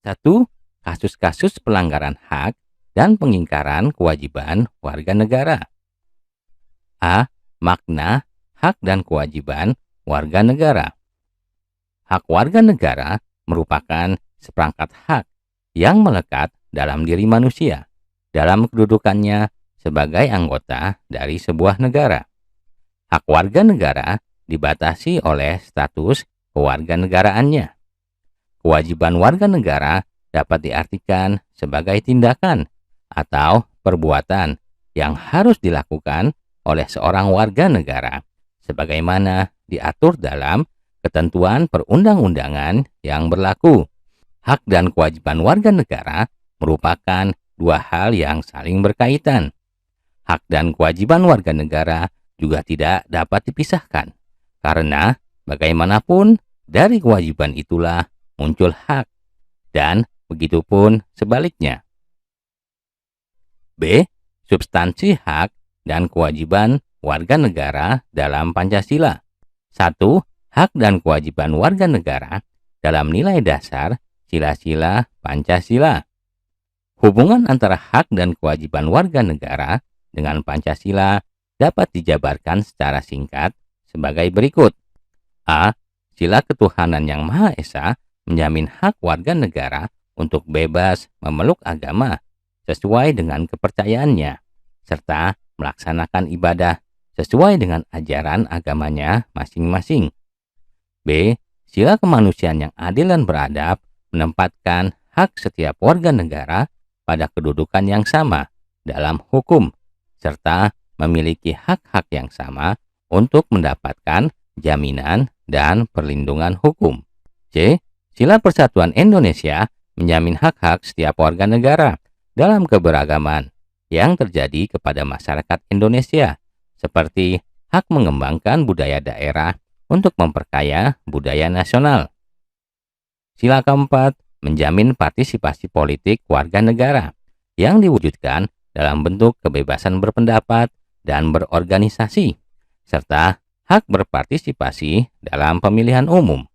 1. Kasus-kasus pelanggaran hak dan pengingkaran kewajiban warga negara. A. Makna hak dan kewajiban warga negara. Hak warga negara merupakan seperangkat hak yang melekat dalam diri manusia dalam kedudukannya sebagai anggota dari sebuah negara. Hak warga negara dibatasi oleh status kewarganegaraannya. Kewajiban warga negara dapat diartikan sebagai tindakan atau perbuatan yang harus dilakukan oleh seorang warga negara sebagaimana diatur dalam ketentuan perundang-undangan yang berlaku. Hak dan kewajiban warga negara merupakan dua hal yang saling berkaitan. Hak dan kewajiban warga negara juga tidak dapat dipisahkan, karena bagaimanapun dari kewajiban itulah muncul hak, dan begitupun sebaliknya. B. Substansi hak dan kewajiban warga negara dalam Pancasila. 1. Hak dan kewajiban warga negara dalam nilai dasar Sila-sila Pancasila. Hubungan antara hak dan kewajiban warga negara dengan Pancasila dapat dijabarkan secara singkat sebagai berikut. A. Sila ketuhanan yang Maha Esa menjamin hak warga negara untuk bebas memeluk agama sesuai dengan kepercayaannya, serta melaksanakan ibadah sesuai dengan ajaran agamanya masing-masing. B. Sila kemanusiaan yang adil dan beradab menempatkan hak setiap warga negara pada kedudukan yang sama dalam hukum, serta memiliki hak-hak yang sama untuk mendapatkan jaminan dan perlindungan hukum. C. Sila Persatuan Indonesia menjamin hak-hak setiap warga negara dalam keberagaman yang terjadi kepada masyarakat Indonesia, seperti hak mengembangkan budaya daerah untuk memperkaya budaya nasional. Sila keempat menjamin partisipasi politik warga negara yang diwujudkan dalam bentuk kebebasan berpendapat dan berorganisasi, serta hak berpartisipasi dalam pemilihan umum.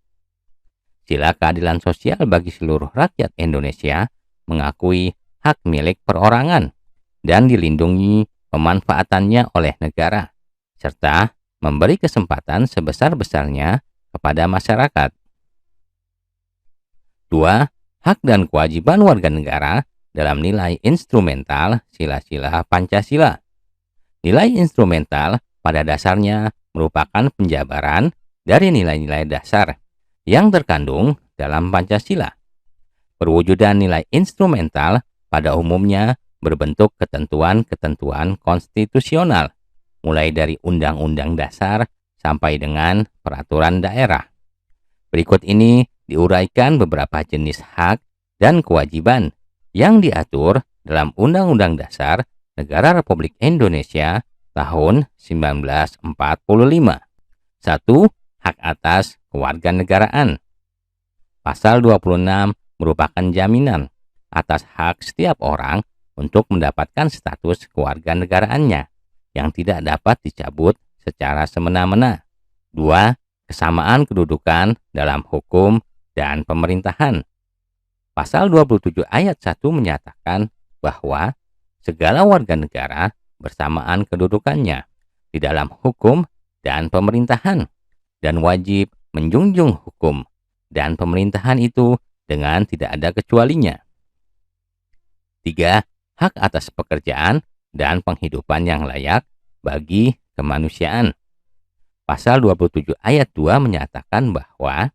Sila keadilan sosial bagi seluruh rakyat Indonesia mengakui hak milik perorangan dan dilindungi pemanfaatannya oleh negara, serta memberi kesempatan sebesar-besarnya kepada masyarakat. 2. Hak dan kewajiban warga negara dalam nilai instrumental Sila-sila Pancasila. Nilai instrumental pada dasarnya merupakan penjabaran dari nilai-nilai dasar yang terkandung dalam Pancasila. Perwujudan nilai instrumental pada umumnya berbentuk ketentuan-ketentuan konstitusional, mulai dari Undang-Undang Dasar sampai dengan peraturan daerah. Berikut ini diuraikan beberapa jenis hak dan kewajiban yang diatur dalam Undang-Undang Dasar Negara Republik Indonesia tahun 1945. 1. Hak atas kewarganegaraan. Pasal 26 merupakan jaminan atas hak setiap orang untuk mendapatkan status kewarganegaraannya yang tidak dapat dicabut secara semena-mena. 2. Kesamaan kedudukan dalam hukum dan pemerintahan. Pasal 27 ayat 1 menyatakan bahwa segala warga negara bersamaan kedudukannya di dalam hukum dan pemerintahan dan wajib menjunjung hukum dan pemerintahan itu dengan tidak ada kecualinya. 3. Hak atas pekerjaan dan penghidupan yang layak bagi kemanusiaan. Pasal 27 ayat 2 menyatakan bahwa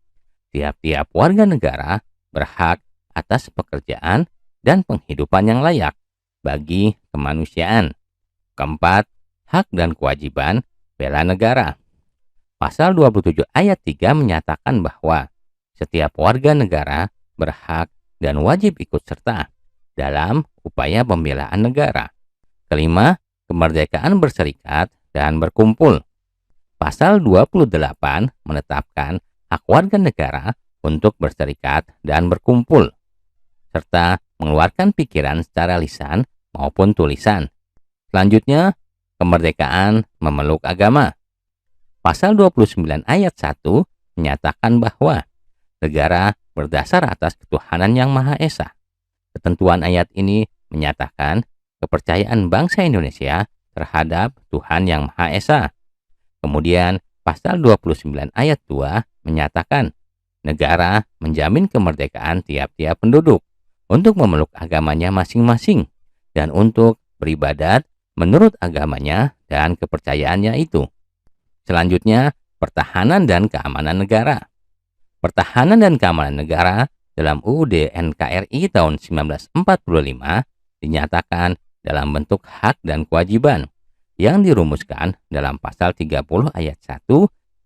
tiap-tiap warga negara berhak atas pekerjaan dan penghidupan yang layak bagi kemanusiaan. Keempat, hak dan kewajiban bela negara. Pasal 27 ayat 3 menyatakan bahwa setiap warga negara berhak dan wajib ikut serta dalam upaya pembelaan negara. Kelima, kemerdekaan berserikat dan berkumpul. Pasal 28 menetapkan hak warga negara untuk berserikat dan berkumpul, serta mengeluarkan pikiran secara lisan maupun tulisan. Selanjutnya, kemerdekaan memeluk agama. Pasal 29 ayat 1 menyatakan bahwa negara berdasar atas ketuhanan yang Maha Esa. Ketentuan ayat ini menyatakan kepercayaan bangsa Indonesia terhadap Tuhan yang Maha Esa. Kemudian pasal 29 ayat 2 menyatakan negara menjamin kemerdekaan tiap-tiap penduduk untuk memeluk agamanya masing-masing dan untuk beribadat menurut agamanya dan kepercayaannya itu. Selanjutnya, pertahanan dan keamanan negara. Pertahanan dan keamanan negara dalam UUD NKRI tahun 1945 dinyatakan dalam bentuk hak dan kewajiban yang dirumuskan dalam pasal 30 ayat 1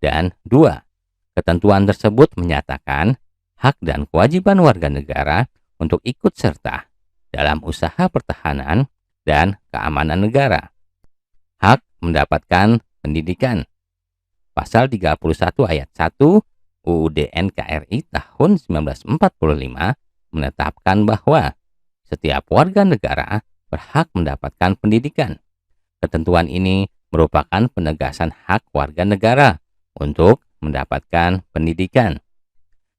dan 2. Ketentuan tersebut menyatakan hak dan kewajiban warga negara untuk ikut serta dalam usaha pertahanan dan keamanan negara. Hak mendapatkan pendidikan. Pasal 31 ayat 1 UUD NKRI tahun 1945 menetapkan bahwa setiap warga negara berhak mendapatkan pendidikan. Ketentuan ini merupakan penegasan hak warga negara untuk mendapatkan pendidikan.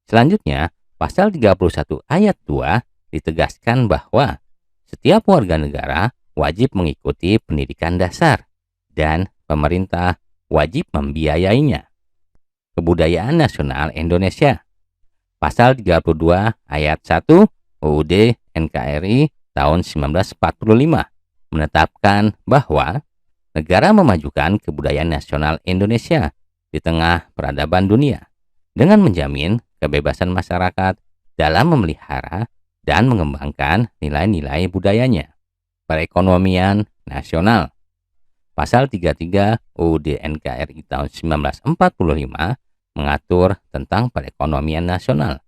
Selanjutnya, pasal 31 ayat 2 ditegaskan bahwa setiap warga negara wajib mengikuti pendidikan dasar dan pemerintah wajib membiayainya. Kebudayaan nasional Indonesia. Pasal 32 ayat 1 UUD NKRI tahun 1945 menetapkan bahwa negara memajukan kebudayaan nasional Indonesia di tengah peradaban dunia dengan menjamin kebebasan masyarakat dalam memelihara dan mengembangkan nilai-nilai budayanya. Perekonomian nasional. Pasal 33 UUD NKRI tahun 1945 mengatur tentang perekonomian nasional.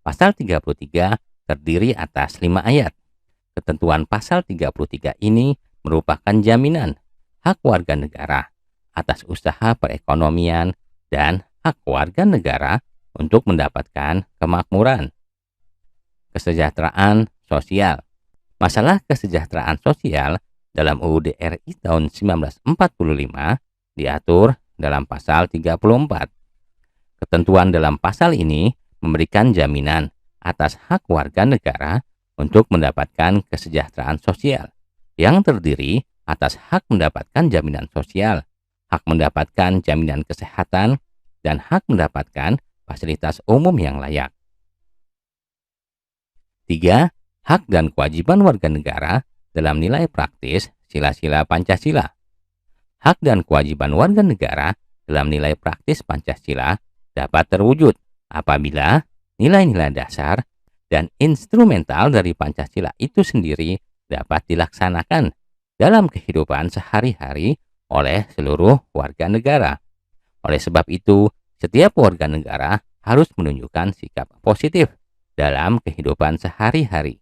Pasal 33 terdiri atas 5 ayat. Ketentuan pasal 33 ini merupakan jaminan hak warga negara atas usaha perekonomian dan hak warga negara untuk mendapatkan kemakmuran. Kesejahteraan sosial. Masalah kesejahteraan sosial dalam UUD RI tahun 1945 diatur dalam pasal 34. Ketentuan dalam pasal ini memberikan jaminan atas hak warga negara untuk mendapatkan kesejahteraan sosial yang terdiri atas hak mendapatkan jaminan sosial, hak mendapatkan jaminan kesehatan, dan hak mendapatkan fasilitas umum yang layak. 3. Hak dan kewajiban warga negara dalam nilai praktis sila-sila Pancasila. Hak dan kewajiban warga negara dalam nilai praktis Pancasila dapat terwujud apabila nilai-nilai dasar dan instrumental dari Pancasila itu sendiri dapat dilaksanakan dalam kehidupan sehari-hari oleh seluruh warga negara. Oleh sebab itu, setiap warga negara harus menunjukkan sikap positif dalam kehidupan sehari-hari.